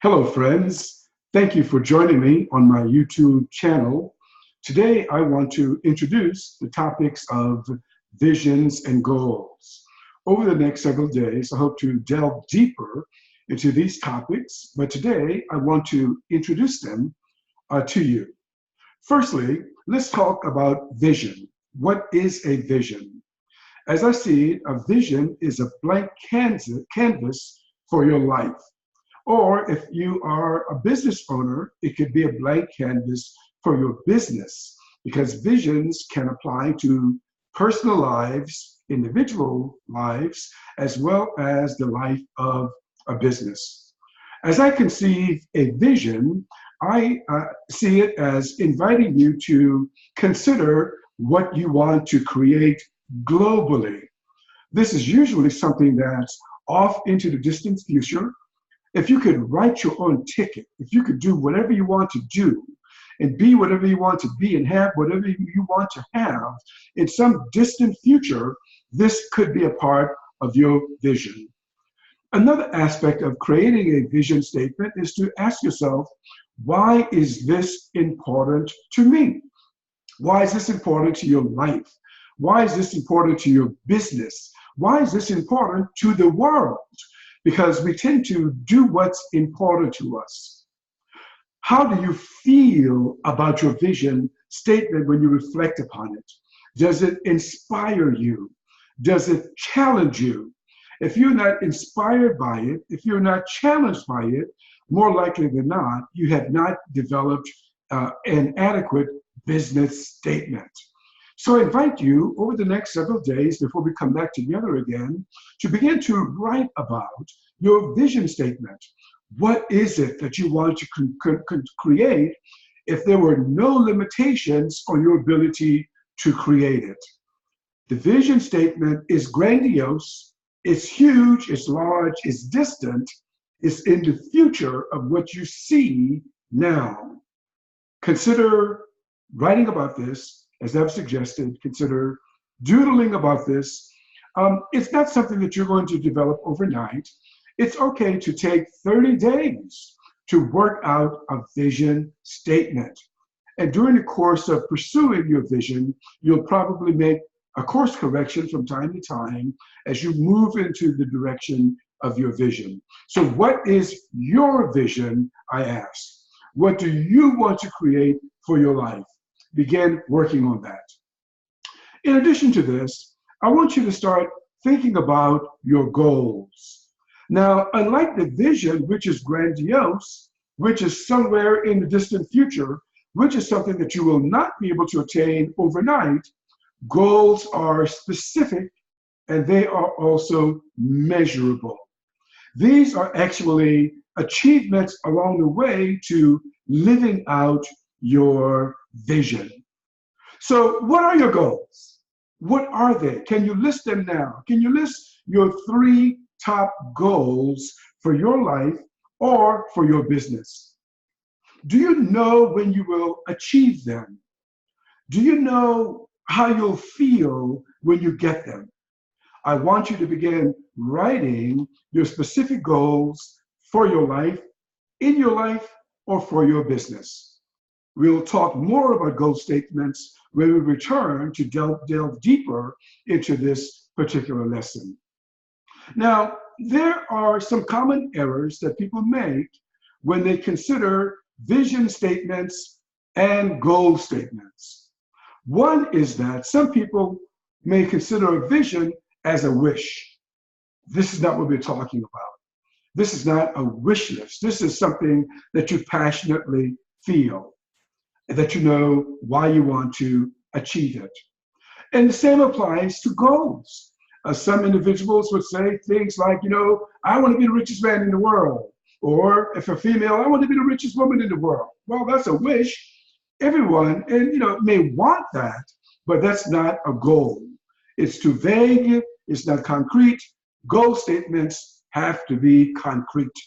Hello, friends. Thank you for joining me on my YouTube channel. Today, I want to introduce the topics of visions and goals. Over the next several days, I hope to delve deeper into these topics, but today I want to introduce them to you. Firstly, let's talk about vision. What is a vision? As I see it, a vision is a blank canvas for your life. Or if you are a business owner, it could be a blank canvas for your business because visions can apply to personal lives, individual lives, as well as the life of a business. As I conceive a vision, I see it as inviting you to consider what you want to create globally. This is usually something that's off into the distant future. If you could write your own ticket, if you could do whatever you want to do and be whatever you want to be and have whatever you want to have in some distant future, this could be a part of your vision. Another aspect of creating a vision statement is to ask yourself, why is this important to me? Why is this important to your life? Why is this important to your business? Why is this important to the world? Because we tend to do what's important to us. How do you feel about your vision statement when you reflect upon it? Does it inspire you? Does it challenge you? If you're not inspired by it, if you're not challenged by it, more likely than not, you have not developed an adequate business statement. So I invite you over the next several days before we come back together again to begin to write about your vision statement. What is it that you want to create if there were no limitations on your ability to create it? The vision statement is grandiose, it's huge, it's large, it's distant, it's in the future of what you see now. Consider writing about this, as I've suggested, consider doodling about this. It's not something that you're going to develop overnight. It's okay to take 30 days to work out a vision statement. And during the course of pursuing your vision, you'll probably make a course correction from time to time as you move into the direction of your vision. So what is your vision, I ask? What do you want to create for your life? Begin working on that. In addition to this, I want you to start thinking about your goals. Now, unlike the vision, which is grandiose, which is somewhere in the distant future, which is something that you will not be able to attain overnight, goals are specific and they are also measurable. These are actually achievements along the way to living out your vision. So what are your goals? What are they? Can you list them now? Can you list your 3 top goals for your life or for your business? Do you know when you will achieve them? Do you know how you'll feel when you get them? I want you to begin writing your specific goals for your life, in your life, or for your business. We'll talk more about goal statements when we return to delve deeper into this particular lesson. Now, there are some common errors that people make when they consider vision statements and goal statements. One is that some people may consider a vision as a wish. This is not what we're talking about. This is not a wish list. This is something that you passionately feel, that you know why you want to achieve it. And the same applies to goals. Some individuals would say things like, I want to be the richest man in the world. Or if a female, I want to be the richest woman in the world. Well, that's a wish. Everyone, may want that, but that's not a goal. It's too vague. It's not concrete. Goal statements have to be concrete.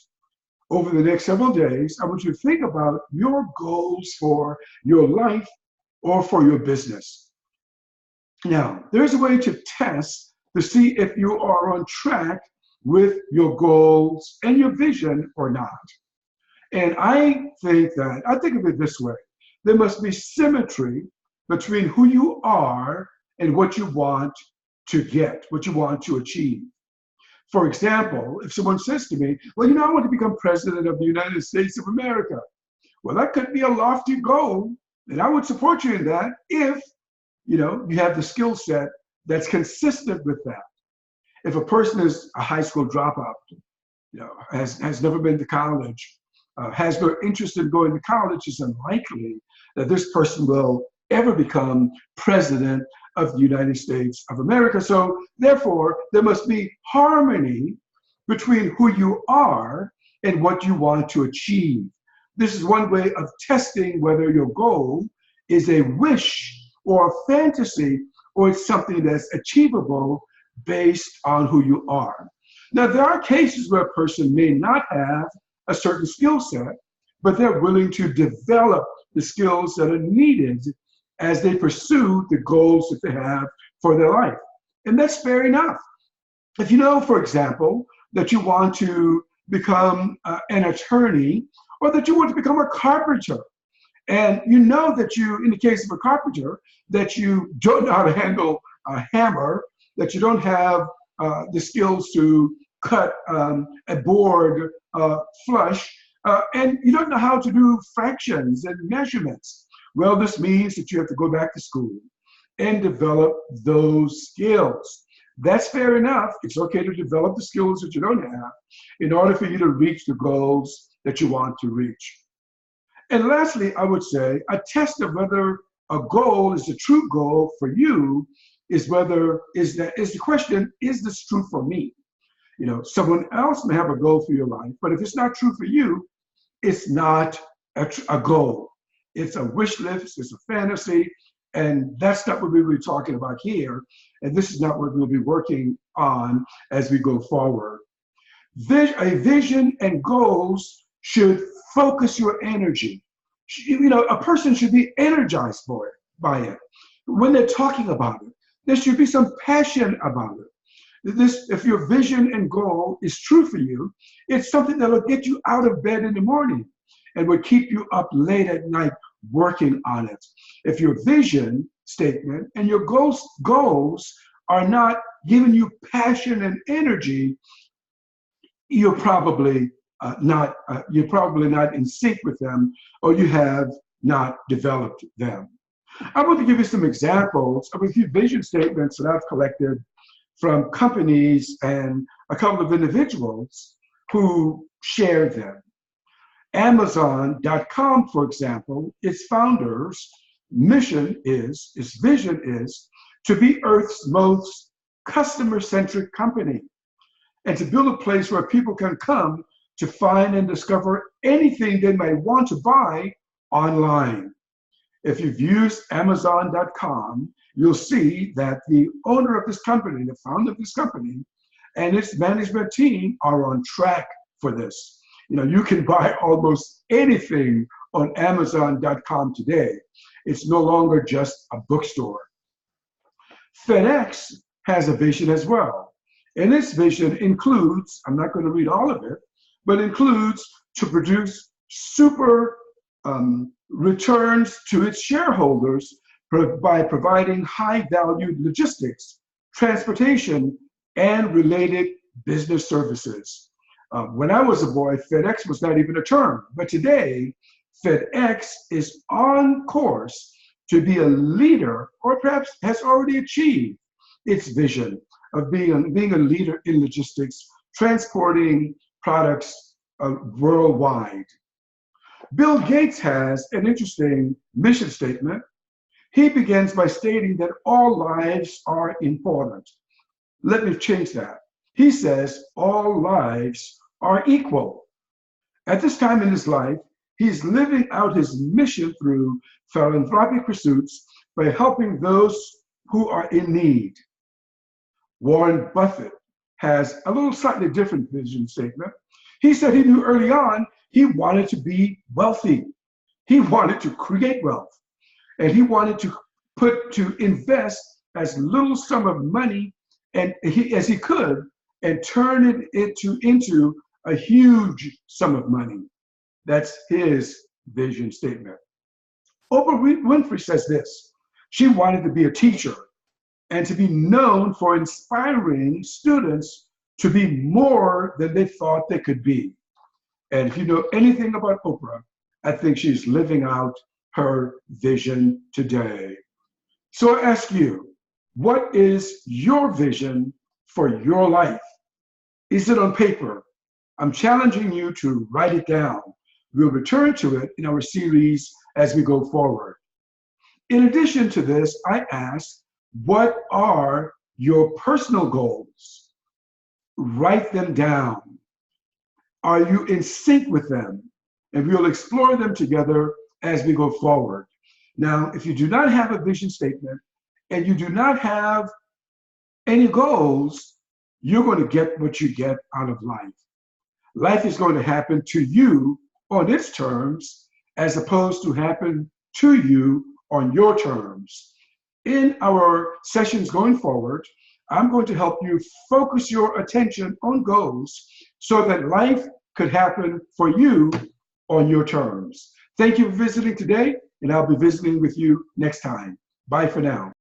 Over the next several days, I want you to think about your goals for your life or for your business. Now, there's a way to test to see if you are on track with your goals and your vision or not. And I think of it this way. There must be symmetry between who you are and what you want to get, what you want to achieve. For example, if someone says to me, well, I want to become president of the United States of America. Well, that could be a lofty goal, and I would support you in that if, you have the skill set that's consistent with that. If a person is a high school dropout, has never been to college, has no interest in going to college, it's unlikely that this person will ever become president of the United States of America. So therefore, there must be harmony between who you are and what you want to achieve. This is one way of testing whether your goal is a wish or a fantasy, or it's something that's achievable based on who you are. Now, there are cases where a person may not have a certain skill set, but they're willing to develop the skills that are needed as they pursue the goals that they have for their life. And that's fair enough. If you know, for example, that you want to become an attorney, or that you want to become a carpenter, and you know that in the case of a carpenter, that you don't know how to handle a hammer, that you don't have the skills to cut a board flush, and you don't know how to do fractions and measurements. Well, this means that you have to go back to school and develop those skills. That's fair enough. It's okay to develop the skills that you don't have in order for you to reach the goals that you want to reach. And lastly, I would say a test of whether a goal is a true goal for you is the question, is this true for me? Someone else may have a goal for your life, but if it's not true for you, it's not a goal. It's a wish list, it's a fantasy, and that's not what we'll be talking about here. And this is not what we'll be working on as we go forward. A vision and goals should focus your energy. A person should be energized by it. When they're talking about it, there should be some passion about it. If your vision and goal is true for you, it's something that'll get you out of bed in the morning and will keep you up late at night working on it. If your vision statement and your goals are not giving you passion and energy, you're probably not in sync with them, or you have not developed them. I want to give you some examples of a few vision statements that I've collected from companies and a couple of individuals who share them. Amazon.com, for example, its founders' vision is to be Earth's most customer-centric company and to build a place where people can come to find and discover anything they might want to buy online. If you've used Amazon.com, you'll see that the owner of this company, the founder of this company, and its management team are on track for this. You can buy almost anything on Amazon.com today. It's no longer just a bookstore. FedEx has a vision as well. And its vision includes, I'm not going to read all of it, but includes to produce super returns to its shareholders by providing high-value logistics, transportation, and related business services. When I was a boy, FedEx was not even a term, but today, FedEx is on course to be a leader, or perhaps has already achieved its vision of being a leader in logistics, transporting products worldwide. Bill Gates has an interesting mission statement. He begins by stating that all lives are important. Let me change that. He says all lives are equal. At this time in his life, he's living out his mission through philanthropic pursuits by helping those who are in need. Warren Buffett has a little slightly different vision statement. He said he knew early on he wanted to be wealthy. He wanted to create wealth, and he wanted to invest as little sum of money as he could and turn it into a huge sum of money. That's his vision statement. Oprah Winfrey says this. She wanted to be a teacher and to be known for inspiring students to be more than they thought they could be. And if you know anything about Oprah, I think she's living out her vision today. So I ask you, what is your vision for your life? Is it on paper? I'm challenging you to write it down. We'll return to it in our series as we go forward. In addition to this, I ask, what are your personal goals? Write them down. Are you in sync with them? And we'll explore them together as we go forward. Now, if you do not have a vision statement and you do not have any goals, you're going to get what you get out of life. Life is going to happen to you on its terms as opposed to happen to you on your terms. In our sessions going forward, I'm going to help you focus your attention on goals so that life could happen for you on your terms. Thank you for visiting today, and I'll be visiting with you next time. Bye for now.